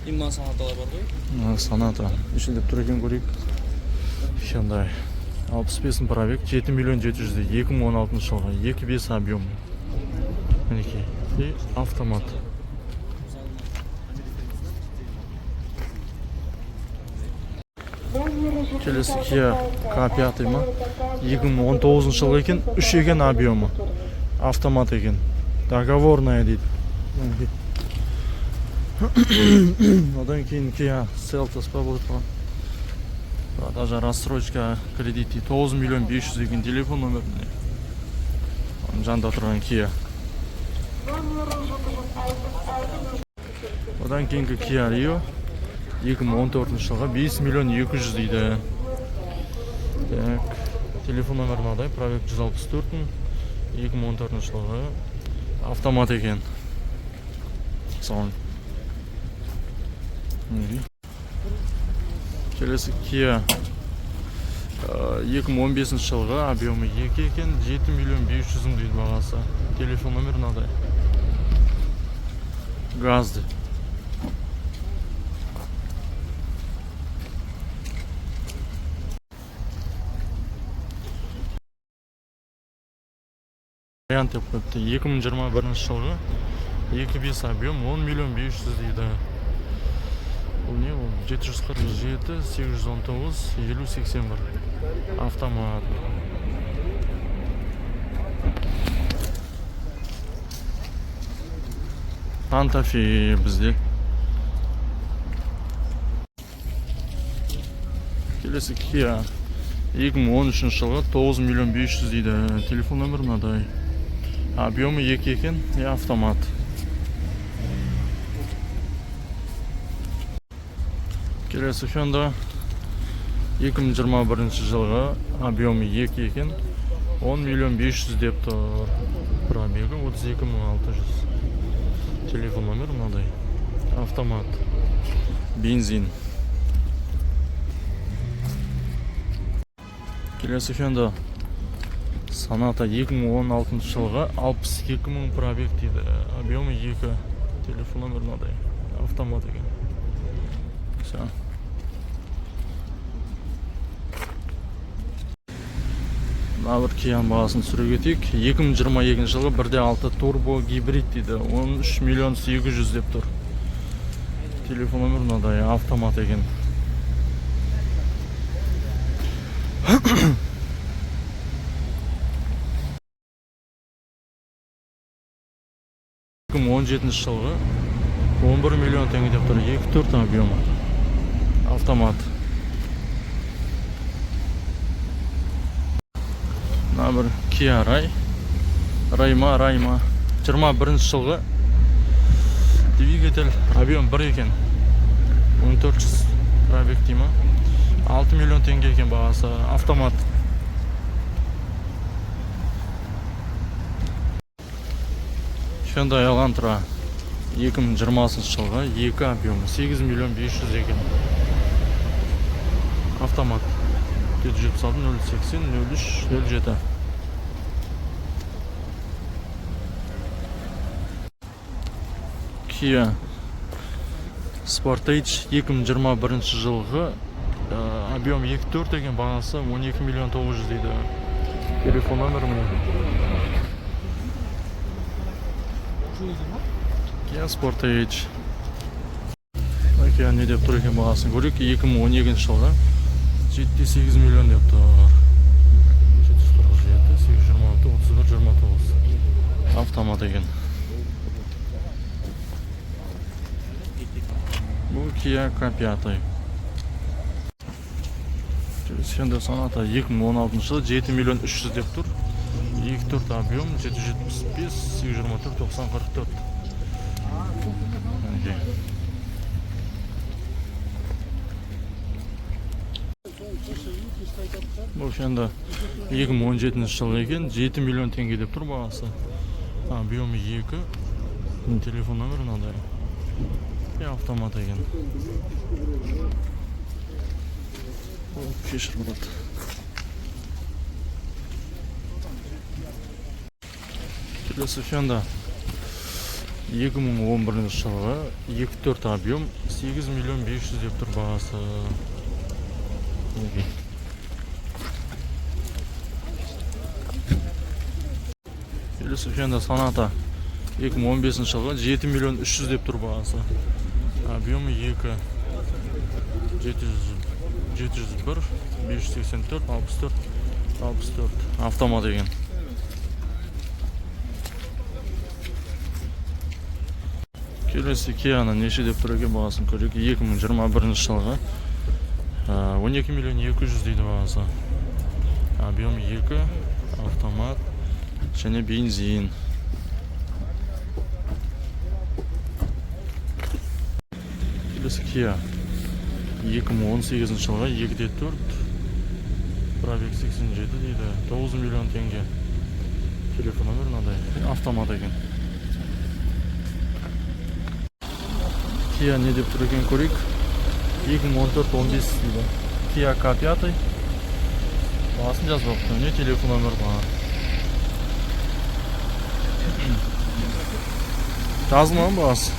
Имма санаталар бар ғой? Саната. Ішінде тұр екен көрейік. Hyundai. 65 пробег, 7 миллион 700 2016 жылғы. 2.5 объем. Мінекей. И автомат. Келесі Kia K5 ма? 2019 жылғы екен, 3 екен объемы. Автомат екен. Договорная дейді. Одан кейін Kia Seltos па болып тұрған. Продажа рассрочка кредит 9 миллион 500 деген телефон номеріне. Жанда тұрған Kia. Одан кейінгі Kia Rio 2014 жылға 5 миллион 200 дейді. Так, телефон номер мынадай, пробег 164 2014 жылғы. Автомат екен. Соң. Келесі Kia 2015 жылғы, объемы 2 екен, 7 миллион 500 дейді бағасы. Телефон номер мынадай. Газды. Вариант деп қойыпты. 2021 жылғы 2.5 объем 10 миллион 500 дейді. Бұл не ол? 747 819 5081. Автомат. Santa Fe бізде. Келесі Kia 2013 жылғы 9 миллион 500 дейді. Телефон номер мынадай. Объемы 2 екен и автомат. Келесі Hyundai 2021 жылғы, объемы 2 екен, 10 миллион 500 деп тұр. Пробегі 32 600. Телефон номер мынадай. Автомат. Бензин. Келесі Hyundai Sonata 2016 жылғы 62 000 пробег дейді. Объемы 2. Телефон номер мынадай. Автомат екен. Все. Мына Kia бағасын түсіре кетейік. 2022 жылғы 1.6 турбо гибрид дейді. 13 миллион 800 деп тұр. Телефон номер мынадай. Автомат екен. 2017 жылғы 11 миллион теңге деп тұр. 2.4 объемы. Автомат. Мына Kia Райма 21 жылғы двигатель, объем 1 екен, 1400 пробег дейма, 6 миллион теңге екен бағасы. Автомат. Hyundai Elantra 2020 жылғы 2 объемы, 8 миллион 500 екен. Автомат. 776 080 03 07. Kia Sportage 2021 жылғы, объем 2.4 екен, бағасы 12 миллион 900 дейді. Телефон номері міне. Kia Sportage. Kia не деп тұр екен бағасын көрейік. 2012 жылғы 7-8 миллион деп тұр. 747 826 31 29. Автомат екен. Бұл Kia K5. Hyundai Sonata 2016 жылы 7 миллион 300 деп тұр. 2.4 объем 775 824 90 44. Бұл Hyundai 2017 жылы екен, 7 миллион теңге деп тұр бағасы. Объемы 2. Телефон номері мынадай. Автомат екен. Кешір болады. Келесі Hyundai 2011 жылғы 2.4 объем 8 миллион 500 деп тұр бағасы. Келесі Hyundai Sonata 2015 жылғы 7 миллион 300 деп тұр бағасы. Объемы 2 701 584 64 64 автомат екен. Келесі Kia-ны неше деп тұр екен бағасын көрейік. 2021 жылғы 12 миллион 200 дейді бағасы. Объем 2 автомат және бензин. Келесі Kia 2018 жылғы 2.4 пробег 87 дейді. 9 миллион теңге. Телефон номер мынадай. Автомат екен. Kia не деп тұр екен көрейік. 2014-15 дейді. Kia K5. Бағасын жазбапты. Не телефон номер бар. Жазылмаған бағасы.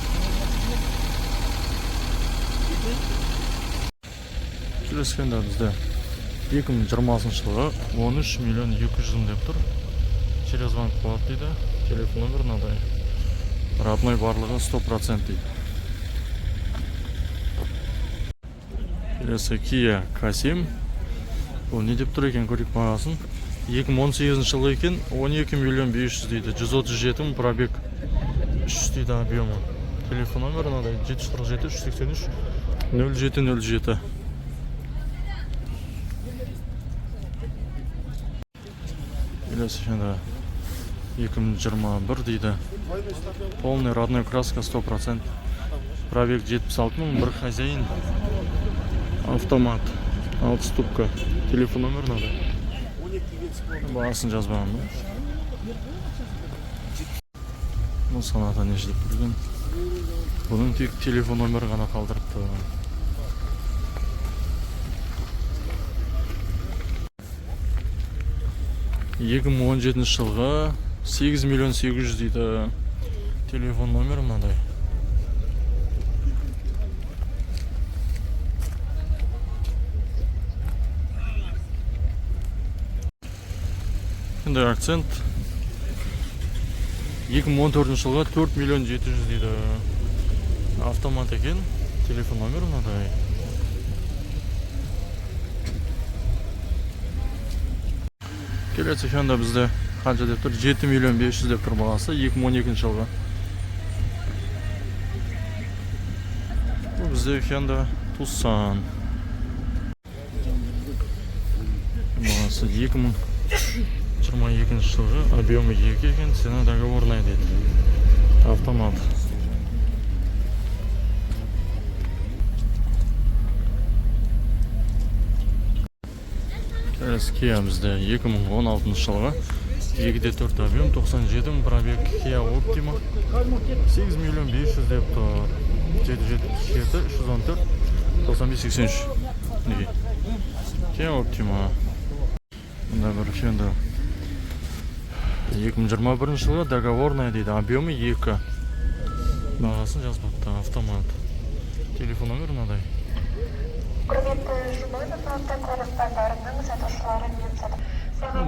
Келескенде бізде 2020 жылғы 13 миллион 200 деп тұр. Через банк болады дейді. Телефон номер мынадай. Родной барлығы 100% дейді. Келесі Kia K7. Бұл не деп тұр екен көрейік бағасын. 2018 жылғы екен 12 миллион 500 дейді. 137 мың пробег 300 дейді объемы. Телефон номер мынадай 747 383 0707. Келесі Hyundai 2021 дейді. Полный родной краска 100%. Пробег 76 мың, бір хозяин. Автомат 6 ступка. Телефон номер надо. Бағасын жазбаған. Бұл Sonata неше деп тұрген. Бұның тек телефон номер ғана қалдырыпты. 2017 жылғы 8 миллион 800 дейді. Телефон номер мынадай. Hyundai Accent 2014 жылға 4 миллион 700 дейді. Автомат екен. Телефон номер мынадай. Келесі Hyundai бізде қанша деп тұр? 7 миллион 500 деп тұр бағасы 2012 жылғы. Бұл бізде Hyundai Tucson. Бағасы 2022 жылғы, объемы 2 екен, цена договорная дейді. Автомат. Kia бізде 2016 жылғы 2.4 объем 97 мың пробег. Kia Optima 8 миллион 500 деп тұр. 777 314 9583. Kia Optima. Мұнда бір Hyundai 2021 жылғы договорная дейді. Объемы 2. Бағасын жазбапты. Автомат. Телефон номер мынадай.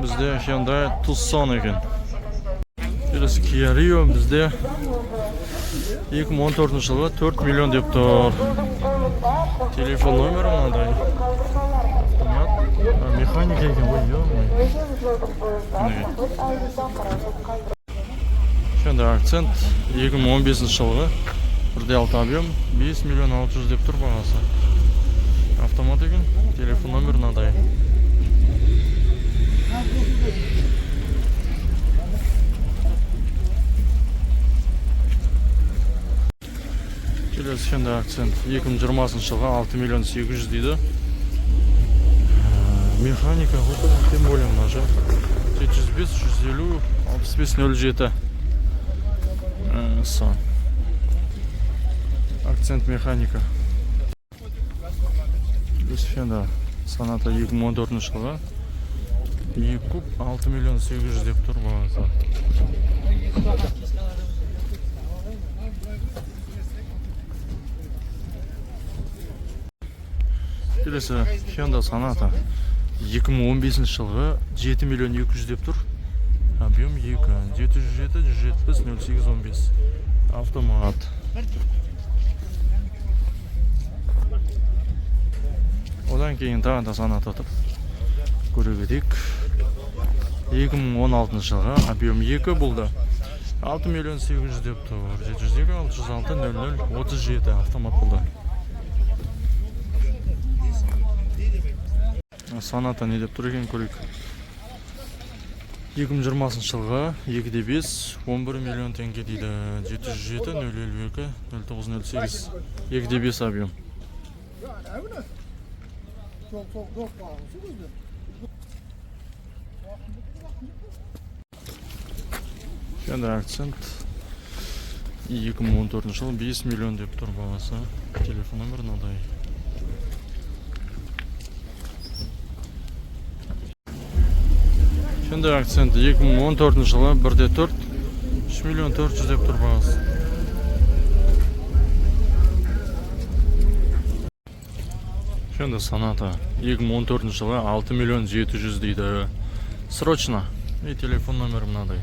Бізде Hyundai Tucson екен. Келесі Kia Rio бізде 2014 жылғы 4 миллион деп тұр. Телефон номері мынадай. Автомат. Механика екен ғой, ё-мой. Hyundai Accent 2015 жылғы 1.6 объем 5 миллион 600 деп тұр бағасы. Автомат екен. Телефон номер мынадай. Келесі Hyundai Accent 2020 жылғы 6 миллион 800 дейді. Механика, тем более мына же 705 150 6507. Accent механика. Hyundai Sonata 2014 жылғы 2 куб 6 миллион 800 деп тұр бағасы. келесі Hyundai Sonata 2015 жылғы 7 миллион 200 деп тұр. Объем 2, 707, 170, 08, 15. Автомат. Одан кейін тағы да Sonata тұр. Көре кетейік. 2016 жылғы объем 2 болды. 6 миллион 800 деп тұр. 702, 606, 00, 37 автомат болды. Sonata не деп тұр екен көрейік. 2020 жылғы 2-де 5, 11 миллион теңге дейді. 707, 052, 09, 08. 2-де 5 объем. Hyundai Accent 2014 жылы 5 миллион деп тұр бағасы. Телефон номері мынадай. Hyundai Accent 2014 жылы 1-де 4, 3 миллион 400 деп тұр бағасы. Hyundai Sonata 2014 жылы 6 миллион 700 дейді. Срочно. И телефон номері мынадай.